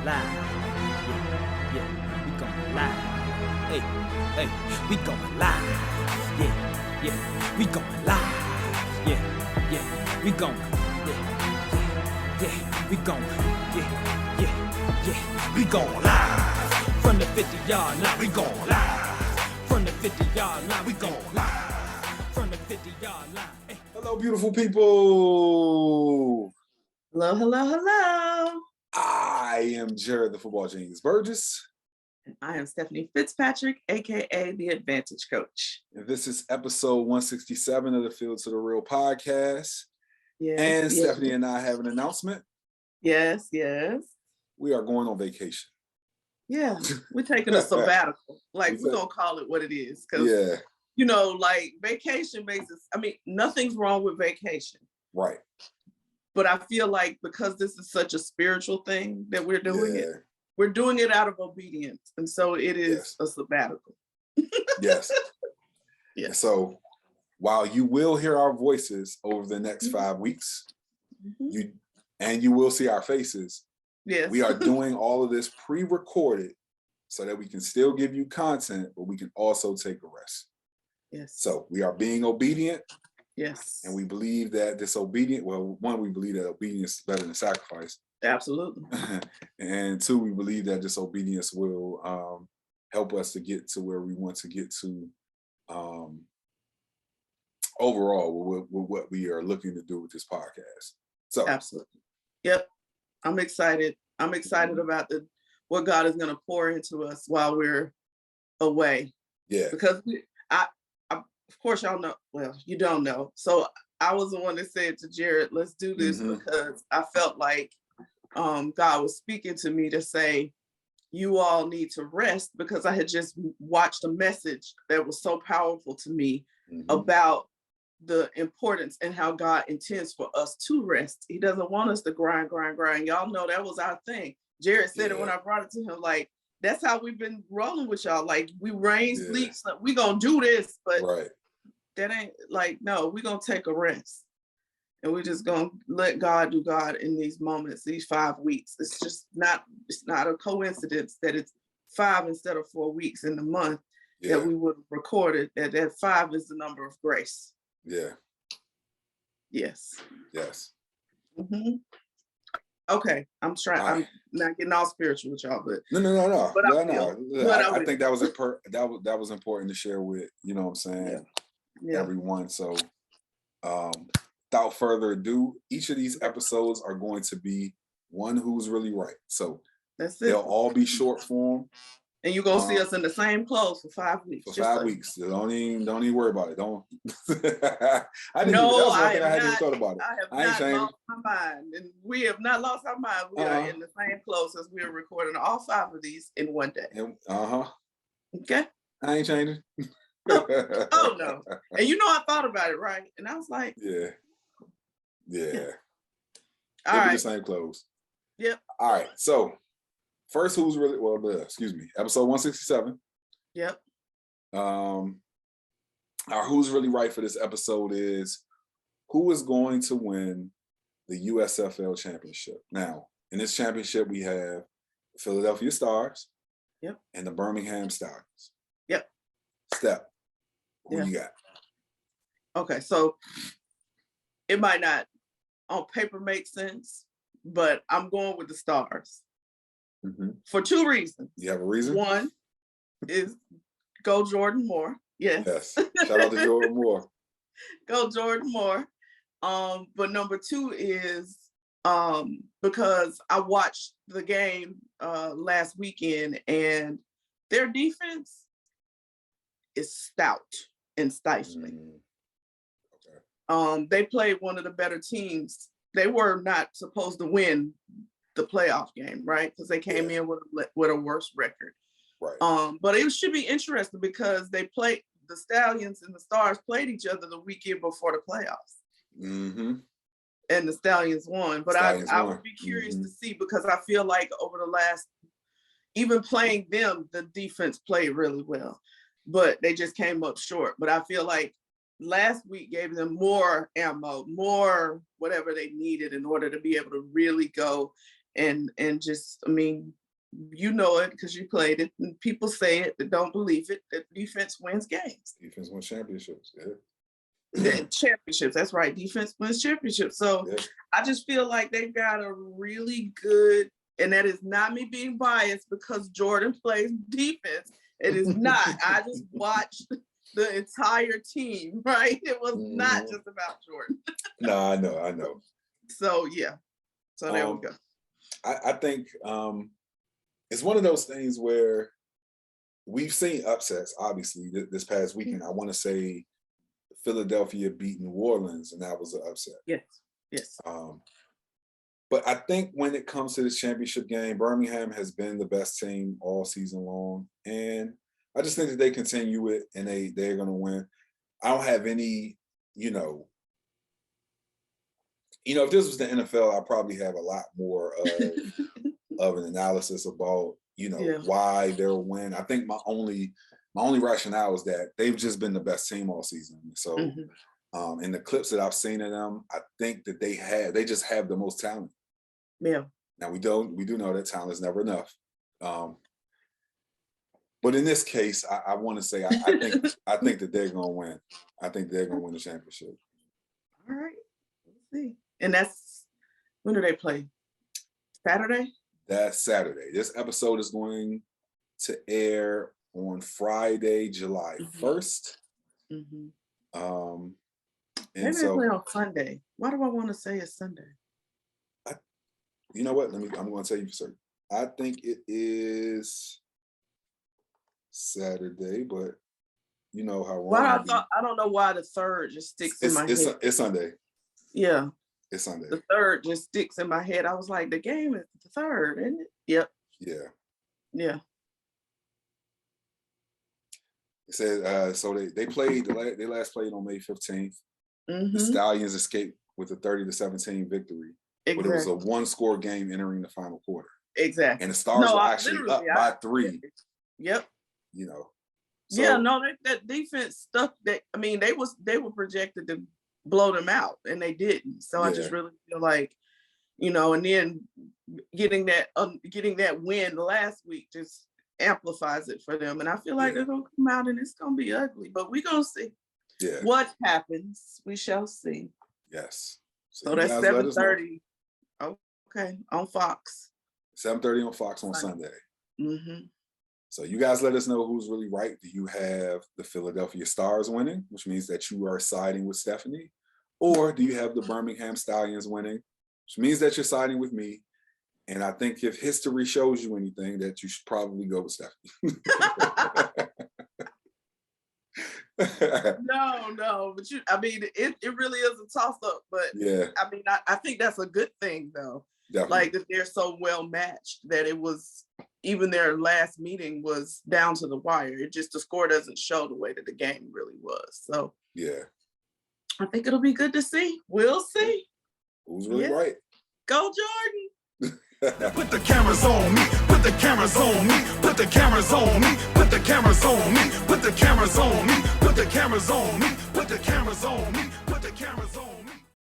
live. Yeah, yeah, we going live. Hey, hey, we going live. Yeah, yeah, we going live. Yeah, yeah, we going. Yeah, yeah, we going. Yeah, yeah, yeah, we going live. From the 50-yard line, we going live. From the 50-yard line, we going live. From the 50-yard line. Hey. Hello, beautiful people. Hello, hello, hello. I am Jarrett, the football genius Burgess. And I am Stephanie Fitzpatrick, aka the Advantage Coach. And this is episode 167 of the Field to the Real podcast. Yes, And yes. Stephanie and I have an announcement. Yes, yes. We are going on vacation. Yeah, we're taking a sabbatical. Like, we're going to call it what it is. Because, Yeah, you know, like vacation basis, I mean, nothing's wrong with vacation. right. But I feel like because this is such a spiritual thing that we're doing Yeah. we're doing it out of obedience. And so it is a sabbatical. Yes. Yeah. So while you will hear our voices over the next 5 weeks, you will see our faces, Yes. we are doing all of this pre-recorded so that we can still give you content, but we can also take a rest. Yes. So we are being obedient. Yes. And we believe that we believe that obedience is better than sacrifice. Absolutely. And two, we believe that this obedience will help us to get to where we want to get to overall with what we are looking to do with this podcast. So Absolutely. Yep. I'm excited. I'm excited about what God is going to pour into us while we're away. Yeah. Because of course, y'all know, well, you don't know. So I was the one that said to Jarrett, let's do this because I felt like God was speaking to me to say, you all need to rest, because I had just watched a message that was so powerful to me about the importance and how God intends for us to rest. He doesn't want us to grind. Y'all know that was our thing. Jarrett said it when I brought it to him, like, that's how we've been rolling with y'all. Like, we rain, sleep, so we gonna do this, but that ain't like, no, we gonna take a rest. And we're just gonna let God do God in these moments, these 5 weeks. It's not a coincidence that it's 5 instead of 4 weeks in the month that we would have recorded, that 5 is the number of grace. Yeah. Yes. Yes. Okay, I'm not getting all spiritual with y'all, but No. But I think that was important to share with, you know what I'm saying, everyone. So without further ado, each of these episodes are going to be one Who's Really Right. So that's it. They'll all be short form. And you're gonna see us in the same clothes for 5 weeks. For 5 weeks. Don't even worry about it. Don't. I have not lost my mind. And we have not lost our mind. We are in the same clothes as we are recording all 5 of these in one day. Okay. I ain't changing. Oh no. And you know, I thought about it, right? And I was like, Yeah. All right. The same clothes. Yep. All right. So first, episode 167. Yep. Our Who's Really Right for this episode is, who is going to win the USFL Championship? Now, in this championship, we have the Philadelphia Stars and the Birmingham Stallions. Yep. Steph, who you got? Okay, so it might not on paper make sense, but I'm going with the Stars. For 2 reasons. You have a reason? One is go Jordan Moore. Yes. Shout out to Jordan Moore. Go Jordan Moore. But number 2 is because I watched the game last weekend, and their defense is stout and stifling. They played one of the better teams. They were not supposed to win the playoff game, right? Because they came in with a worse record. Right. But it should be interesting because the Stallions and the Stars played each other the weekend before the playoffs. And the Stallions won. But I would be curious to see, because I feel like over the last, even playing them, the defense played really well, but they just came up short. But I feel like last week gave them more ammo, more whatever they needed in order to be able to really go and just, I mean, you know it because you played it, and people say it that don't believe it, that defense wins games. Defense wins championships. Championships, that's right. Defense wins championships. So Yeah. I just feel like they've got a really good, and that is not me being biased because Jordan plays defense. It is not. I just watched the entire team, right? It was not just about Jordan. No, I know. So yeah. So there we go. I think it's one of those things where we've seen upsets, obviously, this past weekend. I want to say Philadelphia beat New Orleans, and that was an upset. Yes. But I think when it comes to this championship game, Birmingham has been the best team all season long. And I just think that they continue it and they're going to win. I don't have any, if this was the NFL, I'd probably have a lot more of an analysis about, why they'll win. I think my only rationale is that they've just been the best team all season. So in the clips that I've seen of them, I think that they just have the most talent. Yeah. Now we do know that talent is never enough. But in this case, I want to say I think that they're gonna win. I think they're gonna win the championship. All right. Let's see. And that's, when do they play? Saturday? That's Saturday. This episode is going to air on Friday, July 1st. Maybe they play on Sunday. Why do I want to say it's Sunday? You know what? I'm going to tell you for certain. I think it is Saturday, but you know how wrong. I don't know why the 3rd just sticks in my head. It's Sunday. Yeah. It's Sunday. The 3rd just sticks in my head. I was like, the game is the 3rd, isn't it? Yep. Yeah. It said so they played they last played on May 15th. The Stallions escaped with a 30-17 victory. Exactly. But it was a 1-score game entering the final quarter. Exactly. And the Stars were actually up by 3. Yep. So, that defense stuck. That, I mean, they were projected to blow them out, and they didn't. So I just really feel like, and then getting that win last week just amplifies it for them. And I feel like they're gonna come out and it's gonna be ugly, but we're gonna see. Yeah. What happens, we shall see. Yes. So that's 7:30. Okay, on Fox. 7:30 on Fox on Sunday. So you guys let us know who's really right. Do you have the Philadelphia Stars winning, which means that you are siding with Stephanie? Or do you have the Birmingham Stallions winning, which means that you're siding with me? And I think if history shows you anything, that you should probably go with Stephanie. No, but it really is a toss-up. But yeah, I mean, I think that's a good thing, though. Definitely. Like that they're so well matched that it was, even their last meeting was down to the wire. It just, the score doesn't show the way that the game really was. So yeah, I think it'll be good to see. We'll see. Who's really right? Go Jordan. Put the cameras on me, put the cameras on me, put the cameras on me, put the cameras on me, put the cameras on me, put the cameras on me, put the cameras on me, put the cameras